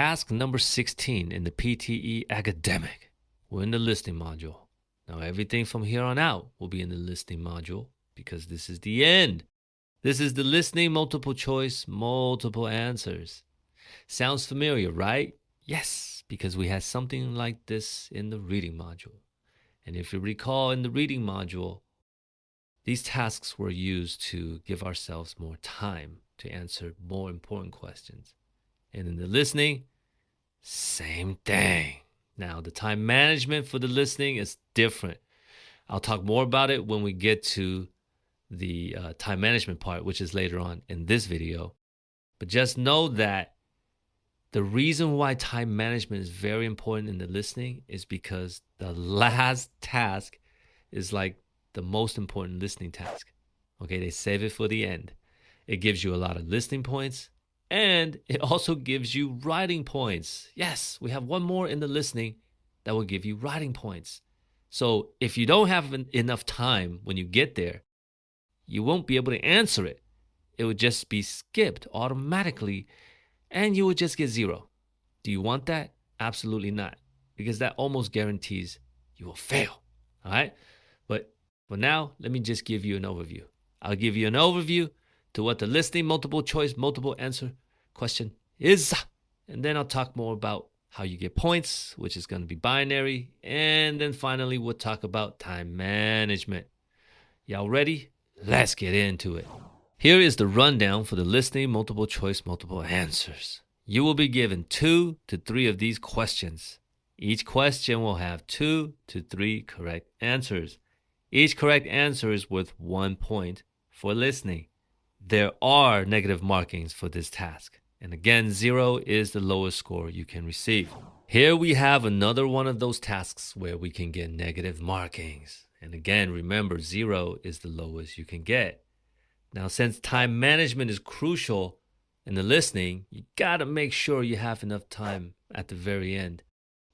task number 16 in the PTE Academic. We're in the listening module. Now, everything from here on out will be in the listening module because this is the end. This is the listening multiple choice, multiple answers. Sounds familiar, right? Yes, because we had something like this in the reading module. And if you recall, in the reading module, these tasks were used to give ourselves more time to answer more important questions. And in the listening, same thing. Now, the time management for the listening is different. I'll talk more about it when we get to the time management part, which is later on in this video. But just know that the reason why time management is very important in the listening is because the last task is like the most important listening task. Okay, they save it for the end. It gives you a lot of listening points, and it also gives you writing points. Yes, we have one more in the listening that will give you writing points. So if you don't have enough time when you get there, you won't be able to answer it. It would just be skipped automatically, and you would just get 0. Do you want that? Absolutely not, because that almost guarantees you will fail. All right? But for now, let me just give you an overview. I'll give you an overview to what the listening multiple choice, multiple answer question is. And then I'll talk more about how you get points, which is going to be binary. And then finally, we'll talk about time management. Y'all ready? Let's get into it. Here is the rundown for the listening multiple choice, multiple answers. You will be given 2 to 3 of these questions. Each question will have 2 to 3 correct answers. Each correct answer is worth 1 point for listening. There are negative markings for this task. And again, 0 is the lowest score you can receive. Here we have another one of those tasks where we can get negative markings. And again, remember, 0 is the lowest you can get. Now, since time management is crucial in the listening, you gotta make sure you have enough time at the very end.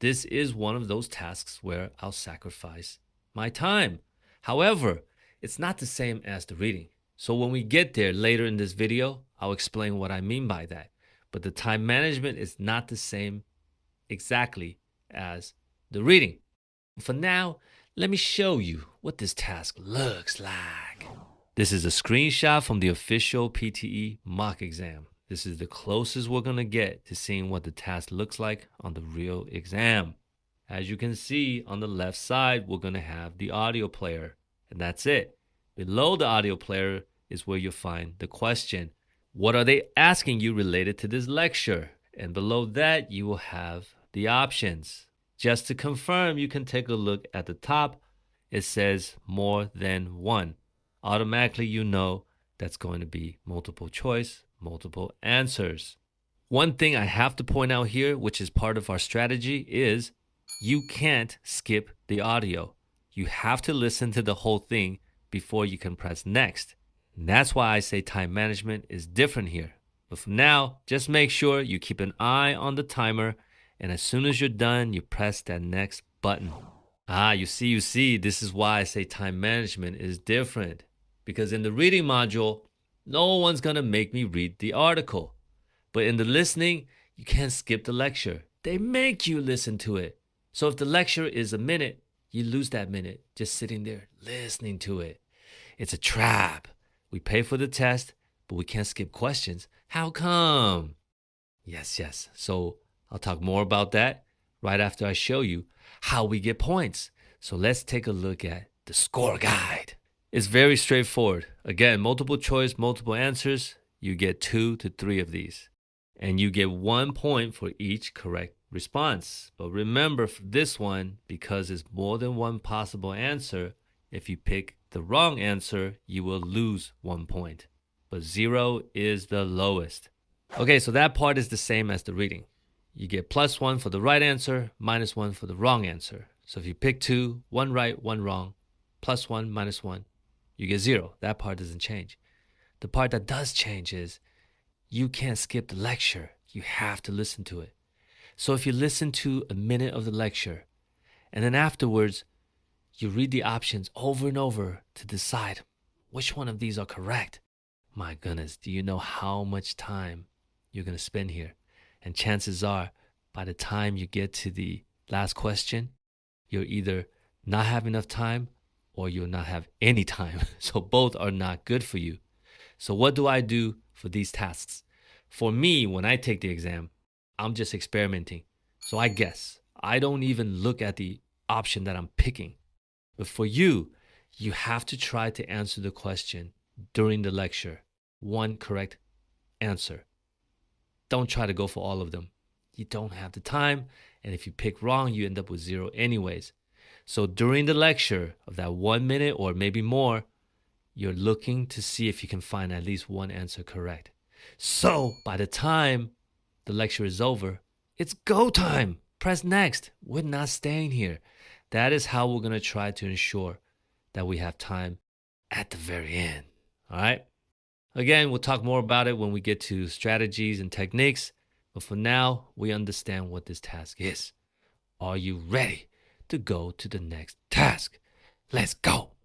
This is one of those tasks where I'll sacrifice my time. However, it's not the same as the reading. So when we get there later in this video, I'll explain what I mean by that. But the time management is not the same exactly as the reading. For now, let me show you what this task looks like. This is a screenshot from the official PTE mock exam. This is the closest we're going to get to seeing what the task looks like on the real exam. As you can see on the left side, we're going to have the audio player, and that's it. Below the audio player is where you'll find the question. What are they asking you related to this lecture? And below that, you will have the options. Just to confirm, you can take a look at the top. It says more than one. Automatically, you know that's going to be multiple choice, multiple answers. One thing I have to point out here, which is part of our strategy, is you can't skip the audio. You have to listen to the whole thing before you can press next. And that's why I say time management is different here. But for now, just make sure you keep an eye on the timer, and as soon as you're done, you press that next button. You see, this is why I say time management is different. Because in the reading module, no one's going to make me read the article. But in the listening, you can't skip the lecture. They make you listen to it. So if the lecture is a minute, you lose that minute just sitting there listening to it. It's a trap. We pay for the test, but we can't skip questions. How come? Yes. So I'll talk more about that right after I show you how we get points. So let's take a look at the score guide. It's very straightforward. Again, multiple choice, multiple answers. You get 2 to 3 of these. And you get 1 point for each correct response. But remember, for this one, because it's more than one possible answer, if you pick the wrong answer, you will lose 1 point. But 0 is the lowest. Okay, so that part is the same as the reading. You get +1 for the right answer, -1 for the wrong answer. So if you pick 2, 1 right, 1 wrong, +1, -1, you get 0. That part doesn't change. The part that does change is you can't skip the lecture. You have to listen to it. So if you listen to a minute of the lecture, and then afterwards, you read the options over and over to decide which one of these are correct. My goodness, do you know how much time you're going to spend here? And chances are, by the time you get to the last question, you'll either not have enough time or you'll not have any time. So both are not good for you. So what do I do for these tasks? For me, when I take the exam, I'm just experimenting. So I guess. I don't even look at the option that I'm picking. But for you, you have to try to answer the question during the lecture. One correct answer. Don't try to go for all of them. You don't have the time, and if you pick wrong, you end up with 0 anyways. So during the lecture of that 1 minute or maybe more, you're looking to see if you can find at least one answer correct. So by the time the lecture is over, it's go time. Press next. We're not staying here. That is how we're going to try to ensure that we have time at the very end. All right? Again, we'll talk more about it when we get to strategies and techniques. But for now, we understand what this task is. Are you ready to go to the next task? Let's go.